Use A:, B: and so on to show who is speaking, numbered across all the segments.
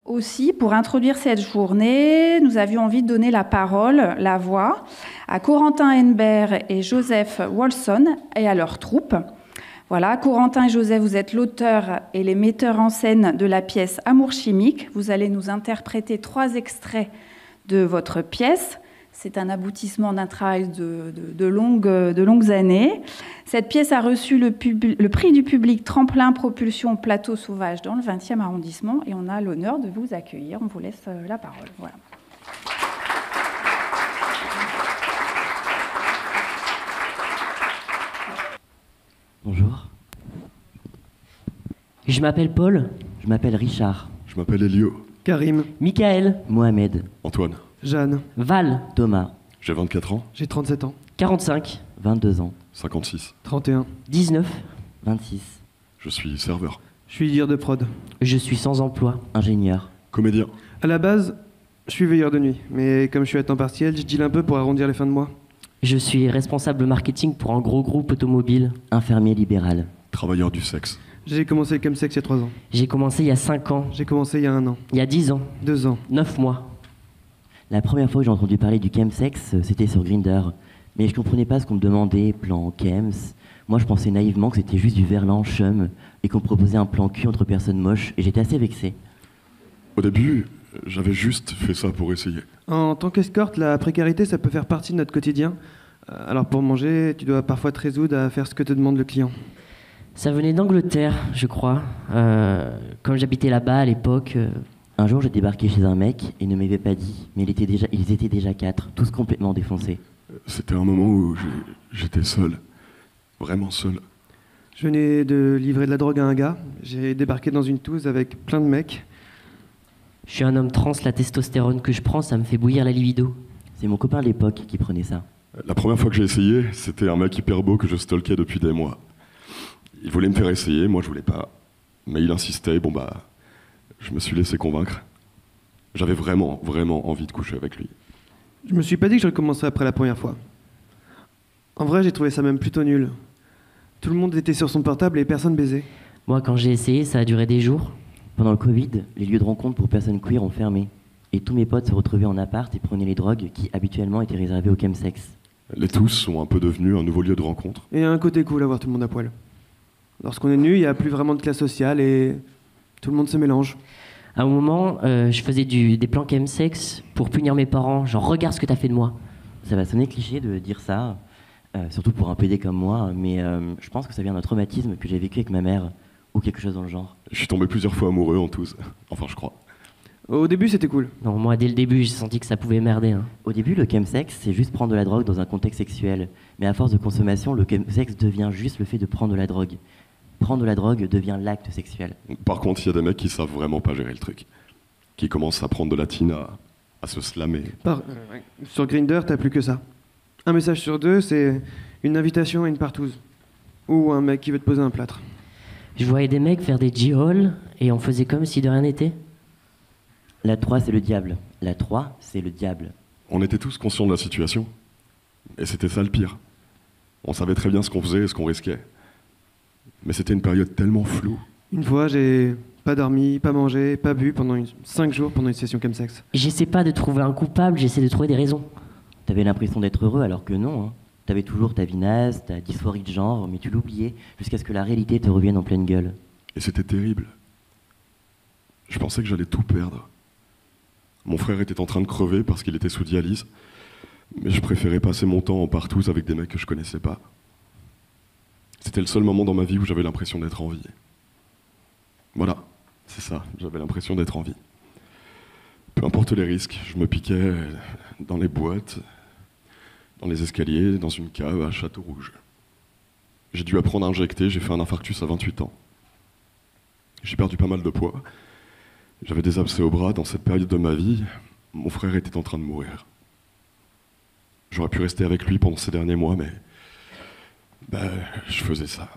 A: Aussi, pour introduire cette journée, nous avions envie de donner la parole, la voix, à Corentin Henbert et Joseph Wolson et à leur troupe. Voilà, Corentin et Joseph, vous êtes l'auteur et les metteurs en scène de la pièce Amour chimique. Vous allez nous interpréter 3 extraits de votre pièce. C'est un aboutissement d'un travail de longues années. Cette pièce a reçu le prix du public Tremplin Propulsion Plateau Sauvage dans le 20e arrondissement et on a l'honneur de vous accueillir. On vous laisse la parole. Voilà.
B: Bonjour. Je m'appelle Paul. Je m'appelle Richard.
C: Je m'appelle Elio.
D: Karim.
B: Michael. Mohamed.
C: Antoine.
D: Jeanne.
B: Val. Thomas.
C: J'ai 24 ans.
D: J'ai 37 ans.
B: 45.
D: 22 ans.
C: 56.
D: 31.
B: 19.
D: 26.
C: Je suis serveur.
D: Je suis leader de prod.
B: Je suis sans emploi.
D: Ingénieur.
C: Comédien.
D: À la base, je suis veilleur de nuit. Mais comme je suis à temps partiel, je deal un peu pour arrondir les fins de mois.
B: Je suis responsable marketing pour un gros groupe automobile.
D: Infirmier libéral.
C: Travailleur du sexe.
D: J'ai commencé le chemsex il y a 3 ans.
B: J'ai commencé il y a 5 ans.
D: J'ai commencé il y a 1 an.
B: Il y a 10 ans.
D: 2 ans.
B: 9 mois.
D: La première fois que j'ai entendu parler du chemsex, c'était sur Grindr. Mais je comprenais pas ce qu'on me demandait, plan chems. Moi, je pensais naïvement que c'était juste du verlan, chum, et qu'on me proposait un plan cul entre personnes moches, et j'étais assez vexé.
C: Au début, j'avais juste fait ça pour essayer.
D: En tant qu'escorte, la précarité, ça peut faire partie de notre quotidien. Alors pour manger, tu dois parfois te résoudre à faire ce que te demande le client.
B: Ça venait d'Angleterre, je crois. Comme j'habitais là-bas à l'époque.
D: Un jour, j'ai débarqué chez un mec et il ne m'avait pas dit, mais ils étaient déjà 4, tous complètement défoncés.
C: C'était un moment où j'étais seul. Vraiment seul.
D: Je venais de livrer de la drogue à un gars. J'ai débarqué dans une touze avec plein de mecs.
B: Je suis un homme trans, la testostérone que je prends, ça me fait bouillir la libido.
D: C'est mon copain de l'époque qui prenait ça.
C: La première fois que j'ai essayé, c'était un mec hyper beau que je stalkais depuis des mois. Il voulait me faire essayer, moi je voulais pas. Mais il insistait, je me suis laissé convaincre. J'avais vraiment envie de coucher avec lui.
D: Je me suis pas dit que je recommencerais après la première fois. En vrai, j'ai trouvé ça même plutôt nul. Tout le monde était sur son portable et personne baisait.
B: Moi, quand j'ai essayé, ça a duré des jours.
D: Pendant le Covid, les lieux de rencontre pour personnes queer ont fermé. Et tous mes potes se retrouvaient en appart et prenaient les drogues qui habituellement étaient réservées au chemsex.
C: Les tous sont un peu devenus un nouveau lieu de rencontre.
D: Et il y a un côté cool à voir tout le monde à poil. Lorsqu'on est nu, il n'y a plus vraiment de classe sociale et tout le monde se mélange.
B: À un moment, je faisais des plans chemsex pour punir mes parents. Genre, regarde ce que t'as fait de moi.
D: Ça va sonner cliché de dire ça, surtout pour un PD comme moi, mais je pense que ça vient d'un traumatisme que j'ai vécu avec ma mère, ou quelque chose dans le genre.
C: Je suis tombé plusieurs fois amoureux en tous. Enfin, je crois.
D: Au début, c'était cool.
B: Non, moi, dès le début, j'ai senti que ça pouvait merder. Hein.
D: Au début, le chemsex, c'est juste prendre de la drogue dans un contexte sexuel. Mais à force de consommation, le chemsex devient juste le fait de prendre de la drogue. Prendre de la drogue devient l'acte sexuel.
C: Par contre, il y a des mecs qui savent vraiment pas gérer le truc. Qui commencent à prendre de la tine, à se slammer.
D: Sur Grindr, t'as plus que ça. Un message sur 2, c'est une invitation à une partouze. Ou un mec qui veut te poser un plâtre.
B: Je voyais des mecs faire des J-Hall et on faisait comme si de rien n'était.
D: La 3, c'est le diable. La 3, c'est le diable.
C: On était tous conscients de la situation. Et c'était ça le pire. On savait très bien ce qu'on faisait et ce qu'on risquait. Mais c'était une période tellement floue.
D: Une fois, j'ai pas dormi, pas mangé, pas bu pendant 5 jours pendant une session chemsex.
B: J'essaie pas de trouver un coupable, j'essaie de trouver des raisons.
D: T'avais l'impression d'être heureux alors que non. Hein. T'avais toujours ta vie naze, ta dysphorie de genre, mais tu l'oubliais jusqu'à ce que la réalité te revienne en pleine gueule.
C: Et c'était terrible. Je pensais que j'allais tout perdre. Mon frère était en train de crever parce qu'il était sous dialyse, mais je préférais passer mon temps en partouze avec des mecs que je connaissais pas. C'était le seul moment dans ma vie où j'avais l'impression d'être en vie. Voilà, c'est ça, j'avais l'impression d'être en vie. Peu importe les risques, je me piquais dans les boîtes, dans les escaliers, dans une cave à Château-Rouge. J'ai dû apprendre à injecter, j'ai fait un infarctus à 28 ans. J'ai perdu pas mal de poids. J'avais des abcès au bras. Dans cette période de ma vie, mon frère était en train de mourir. J'aurais pu rester avec lui pendant ces derniers mois, mais je faisais ça.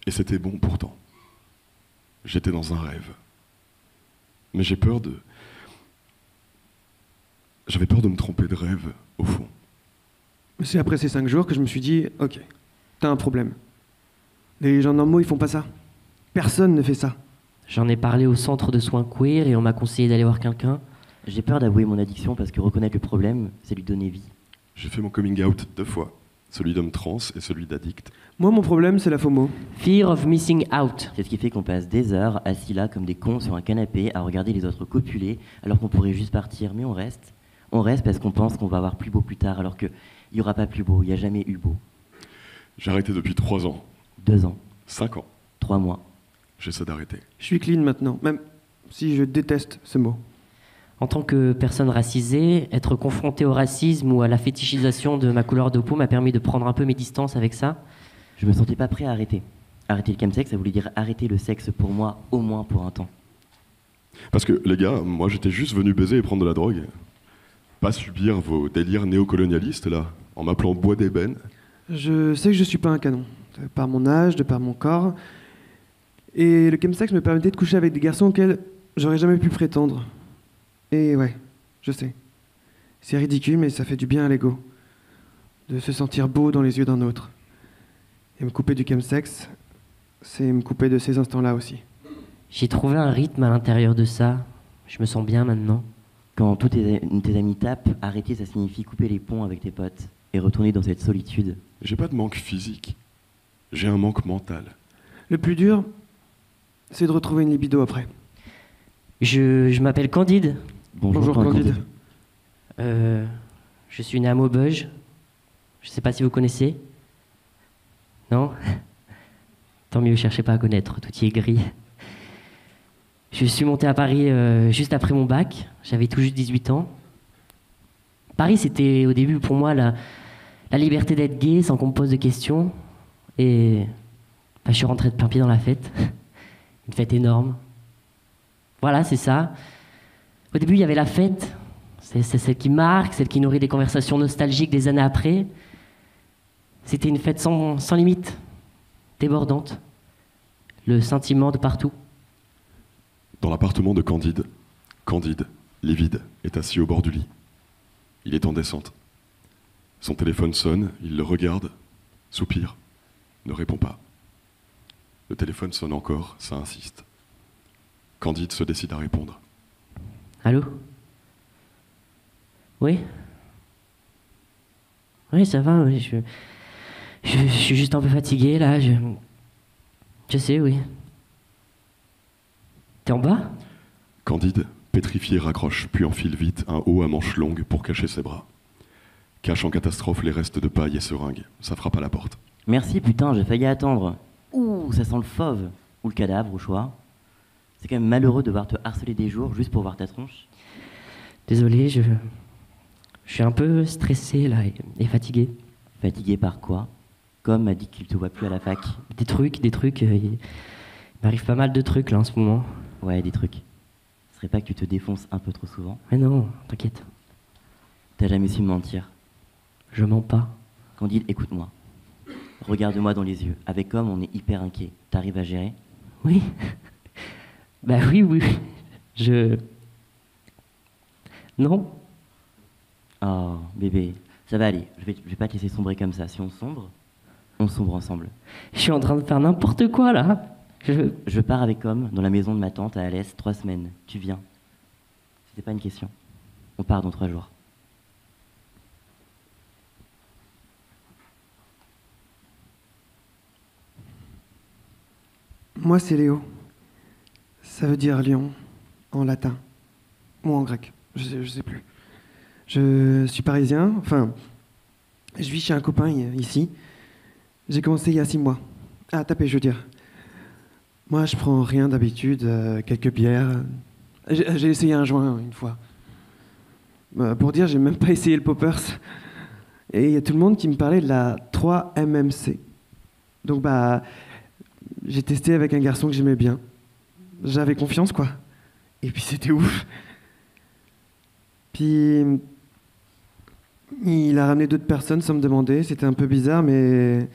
C: Et c'était bon pourtant. J'étais dans un rêve. Mais j'avais peur de me tromper de rêve, au fond.
D: C'est après ces 5 jours que je me suis dit, ok, t'as un problème. Les gens normaux, ils font pas ça. Personne ne fait ça.
B: J'en ai parlé au centre de soins queer et on m'a conseillé d'aller voir quelqu'un.
D: J'ai peur d'avouer mon addiction parce que reconnaître le problème, c'est lui donner vie.
C: J'ai fait mon coming out 2 fois, celui d'homme trans et celui d'addict.
E: Moi, mon problème, c'est la FOMO.
B: Fear of missing out.
D: C'est ce qui fait qu'on passe des heures assis là comme des cons sur un canapé à regarder les autres copuler alors qu'on pourrait juste partir, mais on reste. On reste parce qu'on pense qu'on va avoir plus beau plus tard alors qu'il n'y aura pas plus beau, il n'y a jamais eu beau.
C: J'ai arrêté depuis 3 ans,
D: 2 ans,
C: 5 ans.
D: 3 mois.
C: J'essaie d'arrêter.
E: Je suis clean maintenant, même si je déteste ce mot.
B: En tant que personne racisée, être confronté au racisme ou à la fétichisation de ma couleur de peau m'a permis de prendre un peu mes distances avec ça.
D: Je me sentais pas prêt à arrêter. Arrêter le chemsex, ça voulait dire arrêter le sexe pour moi, au moins pour un temps.
C: Parce que, les gars, moi j'étais juste venu baiser et prendre de la drogue. Pas subir vos délires néocolonialistes, là, en m'appelant bois d'ébène.
E: Je sais que je suis pas un canon, de par mon âge, de par mon corps. Et le chemsex me permettait de coucher avec des garçons auxquels j'aurais jamais pu prétendre. Et ouais, je sais. C'est ridicule, mais ça fait du bien à l'ego. De se sentir beau dans les yeux d'un autre. Et me couper du chemsex, c'est me couper de ces instants-là aussi.
B: J'ai trouvé un rythme à l'intérieur de ça. Je me sens bien maintenant.
D: Quand tous tes amis tapent, arrêter, ça signifie couper les ponts avec tes potes et retourner dans cette solitude.
C: J'ai pas de manque physique. J'ai un manque mental.
E: Le plus dur, c'est de retrouver une libido après.
B: Je m'appelle Candide.
E: Bonjour Candide.
B: Je suis né à Maubeuge. Je sais pas si vous connaissez. Non? Tant mieux, cherchez pas à connaître, tout y est gris. Je suis monté à Paris juste après mon bac. J'avais tout juste 18 ans. Paris, c'était au début pour moi la liberté d'être gay sans qu'on me pose de questions. Et je suis rentré de plein pied dans la fête. Une fête énorme. Voilà, c'est ça. Au début, il y avait la fête. C'est celle qui marque, celle qui nourrit des conversations nostalgiques des années après. C'était une fête sans limite, débordante. Le sentiment de partout.
C: Dans l'appartement de Candide, livide, est assis au bord du lit. Il est en descente. Son téléphone sonne, il le regarde, soupire, ne répond pas. Le téléphone sonne encore, ça insiste. Candide se décide à répondre.
B: Allô? Oui? Oui, ça va, oui, je suis juste un peu fatigué, là, je sais, oui. T'es en bas?
C: Candide, pétrifié, raccroche, puis enfile vite un haut à manches longues pour cacher ses bras. Cache en catastrophe les restes de paille et seringues. Ça frappe à la porte.
D: Merci, putain, j'ai failli attendre. Ouh, ça sent le fauve. Ou le cadavre, au choix. C'est quand même malheureux de devoir te harceler des jours juste pour voir ta tronche.
B: Désolé, je suis un peu stressé, là, et fatigué.
D: Fatigué par quoi? Comme m'a dit qu'il te voit plus à la fac.
B: Des trucs, il m'arrive pas mal de trucs, là, en ce moment.
D: Ouais, des trucs. Ce serait pas que tu te défonces un peu trop souvent?
B: Mais non, t'inquiète.
D: T'as jamais su me mentir.
B: Je mens pas.
D: Candide, écoute-moi. Regarde-moi dans les yeux. Avec Homme, on est hyper inquiet. T'arrives à gérer?
B: Oui. Bah oui. Non.
D: Oh, bébé, ça va aller. Je vais pas te laisser sombrer comme ça. Si on sombre ensemble.
B: Je suis en train de faire n'importe quoi, là.
D: Je pars avec Homme dans la maison de ma tante à Alès, 3 semaines. Tu viens? C'était pas une question. On part dans 3 jours.
E: Moi, c'est Léo. Ça veut dire lion, en latin. Ou en grec, je sais plus. Je suis parisien, enfin, je vis chez un copain ici. J'ai commencé il y a 6 mois. À taper, je veux dire. Moi, je prends rien d'habitude, quelques bières. J'ai essayé un joint une fois. Pour dire, j'ai même pas essayé le poppers. Et il y a tout le monde qui me parlait de la 3-MMC. Donc, j'ai testé avec un garçon que j'aimais bien. J'avais confiance, quoi. Et puis c'était ouf. Puis il a ramené d'autres personnes sans me demander. C'était un peu bizarre, mais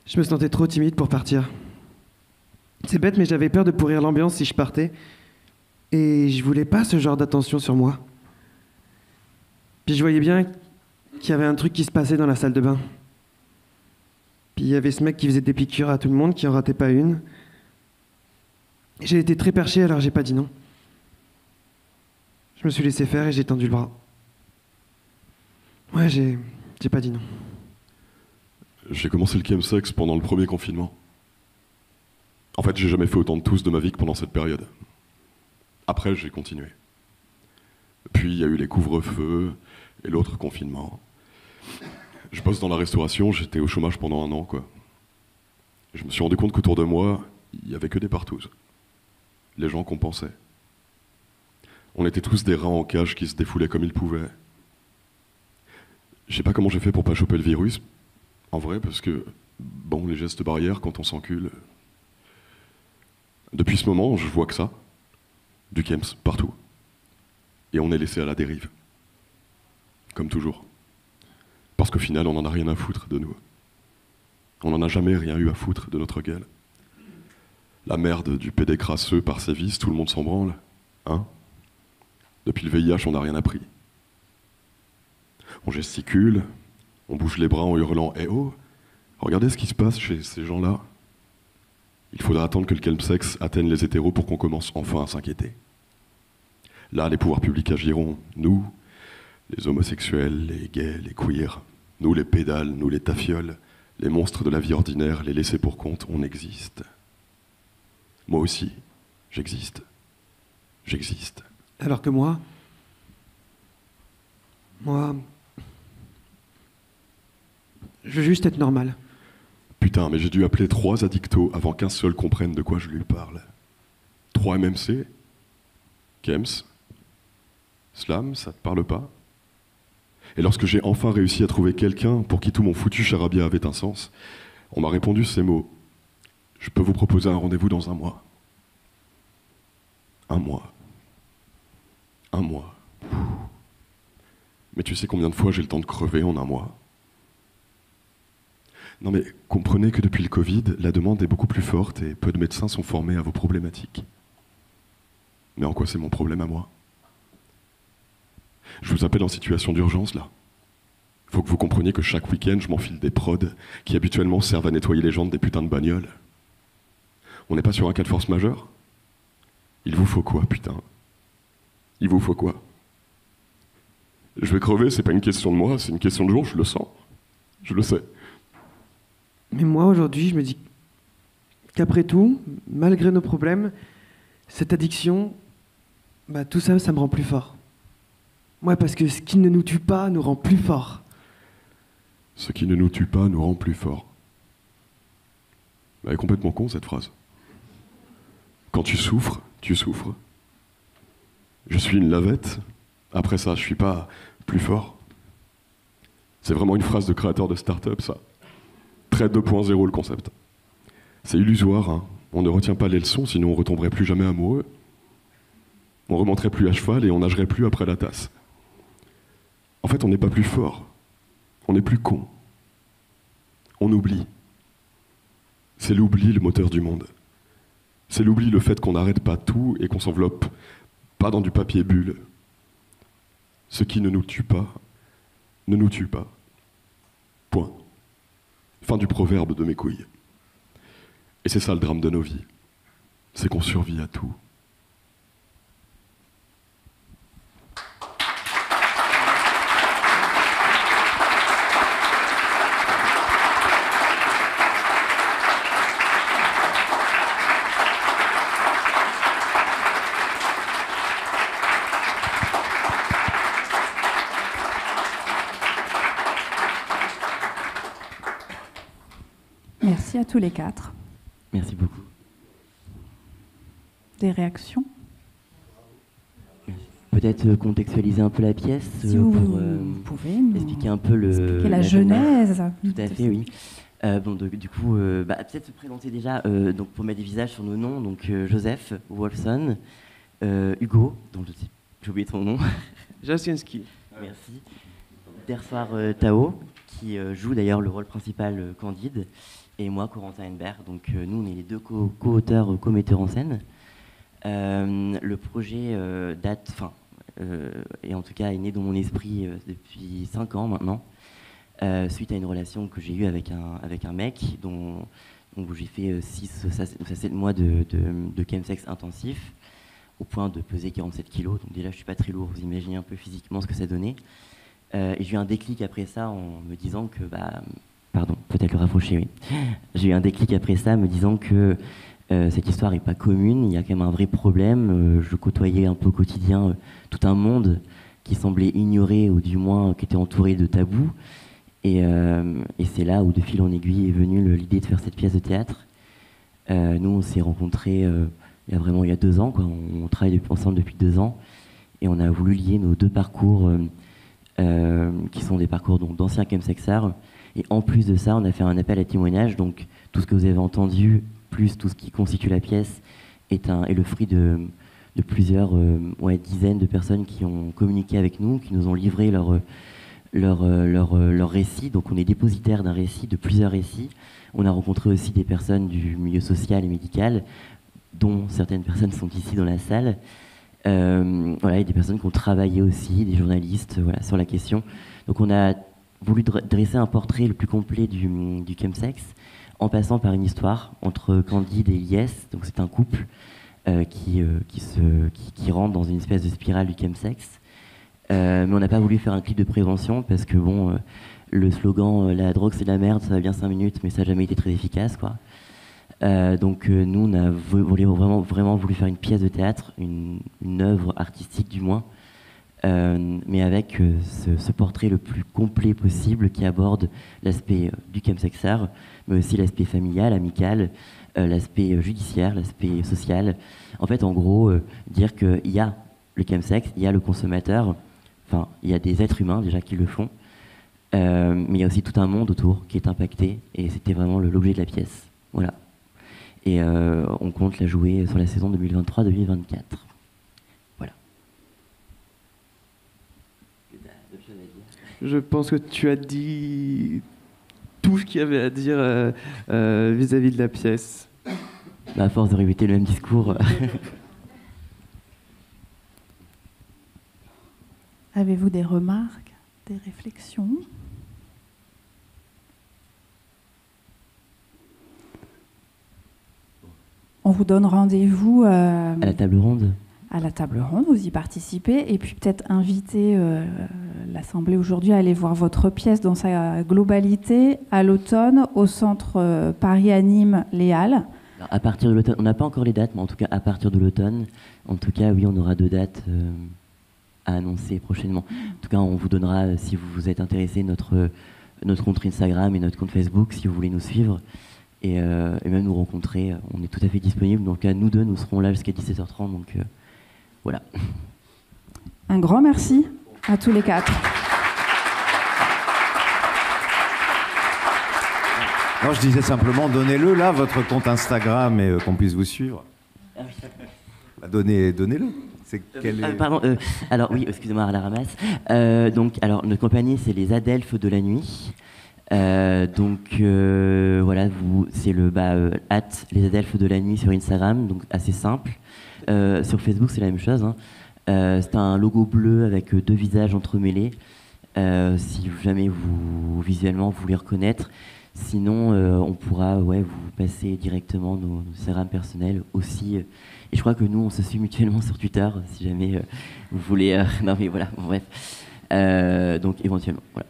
E: je me sentais trop timide pour partir. C'est bête, mais j'avais peur de pourrir l'ambiance si je partais. Et je voulais pas ce genre d'attention sur moi. Puis je voyais bien qu'il y avait un truc qui se passait dans la salle de bain. Puis il y avait ce mec qui faisait des piqûres à tout le monde, qui en ratait pas une. J'ai été très perché, alors j'ai pas dit non. Je me suis laissé faire et j'ai tendu le bras. Ouais, j'ai pas dit non.
C: J'ai commencé le chemsex pendant le premier confinement. En fait, j'ai jamais fait autant de tous de ma vie que pendant cette période. Après, j'ai continué. Puis, il y a eu les couvre-feux et l'autre confinement. Je bosse dans la restauration, j'étais au chômage pendant 1 an, quoi. Je me suis rendu compte qu'autour de moi, il n'y avait que des partouzes. Les gens compensaient. On était tous des rats en cage qui se défoulaient comme ils pouvaient. Je sais pas comment j'ai fait pour pas choper le virus, en vrai, parce que, bon, les gestes barrières, quand on s'encule... Depuis ce moment, je vois que ça, du Kems, partout. Et on est laissé à la dérive. Comme toujours. Parce qu'au final, on n'en a rien à foutre de nous. On n'en a jamais rien eu à foutre de notre gueule. La merde du PD crasseux par ses vices, tout le monde s'en branle. Hein? Depuis le VIH, on n'a rien appris. On gesticule, on bouge les bras en hurlant « Eh oh, regardez ce qui se passe chez ces gens-là ». Il faudra attendre que le chemsex atteigne les hétéros pour qu'on commence enfin à s'inquiéter. Là, les pouvoirs publics agiront. Nous, les homosexuels, les gays, les queers, nous les pédales, nous les tafioles, les monstres de la vie ordinaire, les laissés pour compte, on existe. Moi aussi, j'existe. J'existe.
E: Alors que moi, je veux juste être normal.
C: Putain, mais j'ai dû appeler 3 addictos avant qu'un seul comprenne de quoi je lui parle. 3 MMC, Kems, Slam, ça te parle pas? Et lorsque j'ai enfin réussi à trouver quelqu'un pour qui tout mon foutu charabia avait un sens, on m'a répondu ces mots. Je peux vous proposer un rendez-vous dans 1 mois. 1 mois. 1 mois. Mais tu sais combien de fois j'ai le temps de crever en 1 mois? Non mais comprenez que depuis le Covid, la demande est beaucoup plus forte et peu de médecins sont formés à vos problématiques. Mais en quoi c'est mon problème à moi? Je vous appelle en situation d'urgence là. Faut que vous compreniez que chaque week-end, je m'enfile des prods qui habituellement servent à nettoyer les jantes des putains de bagnoles. On n'est pas sur un cas de force majeure? Il vous faut quoi, putain? Il vous faut quoi? Je vais crever, c'est pas une question de moi, c'est une question de jour, je le sens. Je le sais.
E: Mais moi, aujourd'hui, je me dis qu'après tout, malgré nos problèmes, cette addiction, tout ça, ça me rend plus fort. Ouais, parce que ce qui ne nous tue pas nous rend plus forts.
C: Ce qui ne nous tue pas nous rend plus forts. Elle est complètement con, cette phrase. Quand tu souffres, tu souffres. Je suis une lavette. Après ça, je suis pas plus fort. C'est vraiment une phrase de créateur de start-up, ça. Très 2.0 le concept. C'est illusoire, hein. On ne retient pas les leçons, sinon on retomberait plus jamais amoureux. On remonterait plus à cheval et on nagerait plus après la tasse. En fait, on n'est pas plus fort. On est plus con. On oublie. C'est l'oubli le moteur du monde. C'est l'oubli le fait qu'on n'arrête pas tout et qu'on s'enveloppe pas dans du papier bulle. Ce qui ne nous tue pas, ne nous tue pas. Point. Fin du proverbe de mes couilles. Et c'est ça le drame de nos vies. C'est qu'on survit à tout.
A: Merci à tous les 4.
D: Merci beaucoup.
A: Des réactions?
D: Peut-être contextualiser un peu la pièce
A: Si
D: pour
A: vous pouvez nous
D: expliquer un peu
A: la genèse.
D: Tout à fait, oui. Du coup, peut-être se présenter déjà, donc pour mettre des visages sur nos noms, donc Joseph Wolfson, Hugo, dont j'ai oublié ton nom.
E: Jasinski.
D: Merci. Dersoir Tao, qui joue d'ailleurs le rôle principal Candide, et moi, Corentin Henbert. Donc nous, on est les 2 co-auteurs, co-metteurs en scène. Le projet et en tout cas est né dans mon esprit depuis 5 ans maintenant, suite à une relation que j'ai eue avec un mec dont où j'ai fait 7 mois de chemsex intensif, au point de peser 47 kilos. Donc déjà, je suis pas très lourd, vous imaginez un peu physiquement ce que ça donnait. Et j'ai eu un déclic après ça en me disant que... pardon, peut-être le rapprocher, oui. J'ai eu un déclic après ça me disant que cette histoire n'est pas commune, il y a quand même un vrai problème. Je côtoyais un peu au quotidien tout un monde qui semblait ignoré, ou du moins qui était entouré de tabous. Et c'est là où, de fil en aiguille, est venue l'idée de faire cette pièce de théâtre. Nous, on s'est rencontrés il y a 2 ans, quoi. On travaille ensemble depuis 2 ans. Et on a voulu lier nos 2 parcours, qui sont des parcours d'anciens chemsexards. Et en plus de ça, on a fait un appel à témoignages. Donc, tout ce que vous avez entendu, plus tout ce qui constitue la pièce, est le fruit de plusieurs dizaines de personnes qui ont communiqué avec nous, qui nous ont livré leur récit. Donc on est dépositaire d'un récit, de plusieurs récits. On a rencontré aussi des personnes du milieu social et médical, dont certaines personnes sont ici dans la salle. Et des personnes qui ont travaillé aussi, des journalistes, sur la question. Donc on a voulu dresser un portrait le plus complet du chemsex, en passant par une histoire entre Candide et Ilyes. Donc c'est un couple qui rentre dans une espèce de spirale du chemsex. Mais on n'a pas voulu faire un clip de prévention parce que le slogan la drogue c'est de la merde, ça va bien 5 minutes, mais ça n'a jamais été très efficace, quoi. Donc nous on a vraiment voulu faire une pièce de théâtre, une œuvre artistique du moins, mais avec ce portrait le plus complet possible qui aborde l'aspect du chemsexar, mais aussi l'aspect familial, amical, l'aspect judiciaire, l'aspect social. En fait, en gros, dire qu'il y a le chemsex, il y a le consommateur, enfin, il y a des êtres humains déjà qui le font, mais il y a aussi tout un monde autour qui est impacté, et c'était vraiment l'objet de la pièce. Voilà. Et on compte la jouer sur la saison 2023-2024. Voilà.
E: Je pense que tu as dit tout ce qu'il y avait à dire vis-à-vis de la pièce.
D: À force de répéter le même discours.
A: Avez-vous des remarques, des réflexions ? On vous donne rendez-vous
D: à la table ronde.
A: À la table ronde, vous y participez, et puis peut-être inviter l'Assemblée aujourd'hui à aller voir votre pièce dans sa globalité à l'automne au centre Paris-Anime Les Halles.
D: Alors, à partir de l'automne, on n'a pas encore les dates, mais en tout cas à partir de l'automne, en tout cas oui, on aura 2 dates à annoncer prochainement. En tout cas, on vous donnera, si vous êtes intéressé, notre compte Instagram et notre compte Facebook, si vous voulez nous suivre. Et même nous rencontrer, on est tout à fait disponible. Donc à nous 2, nous serons là jusqu'à 17h30. Donc voilà.
A: Un grand merci à tous les 4.
F: Non, je disais simplement, donnez-le là, votre compte Instagram, et qu'on puisse vous suivre. Donnez-le.
D: Pardon, alors oui, excusez-moi, à la ramasse. Alors notre compagnie, c'est les Adelphes de la nuit. Voilà, c'est le les Adelphes de la nuit sur Instagram, donc assez simple. Sur Facebook, c'est la même chose, hein. C'est un logo bleu avec 2 visages entremêlés. Si jamais visuellement vous voulez reconnaître. Sinon, on pourra vous passer directement nos Instagram personnels aussi. Et je crois que nous, on se suit mutuellement sur Twitter, si jamais vous voulez. Non mais voilà, bref. Donc éventuellement, voilà.